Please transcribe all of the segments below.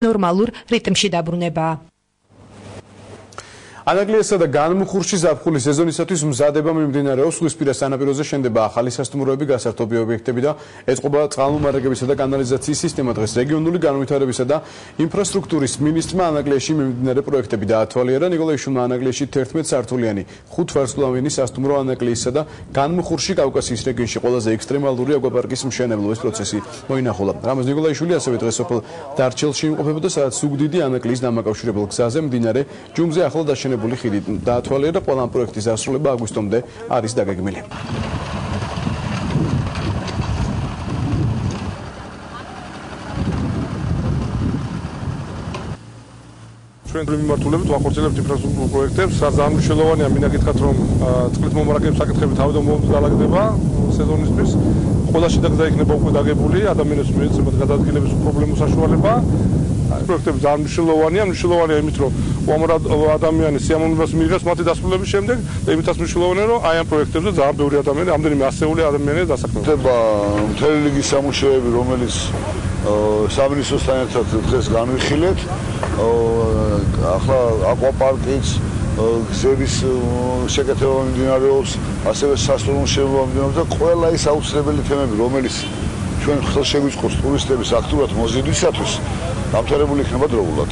ნორმალურ რიტმში დაბრუნება. ანაგლიასა და განმუხურში ზაფხულის სეზონისათვის მზადება მიმდინარეობს. ზღვისპირა სანაპიროზე შენდება ახალი სასტუმროები, გასართობი ობიექტები და ეწყობა წყალმომარაგებისა და კანალიზაციის სისტემა. დღეს რეგიონული განვითარებისა და ინფრასტრუქტურის მინისტრმა ანაგლიაში მიმდინარე პროექტები დაათვალიერა. ნიკოლაიშვილმა ანაგლიაში 11 სართულიანი 5 ვარსკვლავიანი სასტუმრო ანაგლიასა და განმუხურში კავკასიის რეგიონში ყველაზე ექსტრემალური აკვაპარკის მშენებლობის პროცესი მოინახულა. რამაზ ნიკოლაიშვილი ასევე დღეს სოფელ დარჩელში იმყოფებოდა, სადაც ზუგდიდი ანაგლიის დამაკავშირებელ გზაზე მდინარე ჯუმზე ახლად აშენებული ხიდი დაათვალიერა. ყველა პროექტის დასრულება აგვისტომდე არის დაგეგმილი. ჩვენ მიმართულებით ვახორციელებთ ინფრასტრუქტურულ პროექტებს. ძალიან მნიშვნელოვანია მინდა გითხრათ, რომ წყლის მომარაგების საკითხები თავიდან მომზადდება სეზონისთვის. ყველა შედაგზა იქნება უკვე დაგებული, ადამიანებს მიეცემათ გადაადგილების პრობლემის საშუალება. პროექტები ძალიან მნიშვნელოვანია. მნიშვნელოვანია იმით, რომ უამრავ ადამიანი სიამოვნებას მიიღებს მათი დასრულების შემდეგ და იმითაც მნიშვნელოვანია, რომ აი ამ პროექტებზე ძალიან ბევრი ადამიანი, ამდენიმე ასეული ადამიანია დასაქმებული. მთელი რიგი სამუშაოები, რომელიც სამინისტროსთან ერთად დღეს განვიხილეთ, ახლა აკვაპარკიც, გზების შეკეთება მიმდინარეობს, ასევე სასტუმრო მშენებლობა მიმდინარეობს და ყველა ის აუცილებელი თემები, რომელიც ჩვენ ხელშეგვიწყობს ტურისტების აქტიურად მოზიდვისათვის, დამთავრებული იქნება დროულად.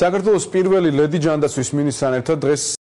საქართველოს პირველი ლედი ჯანდაცვის მინისტრთან ერთად დღეს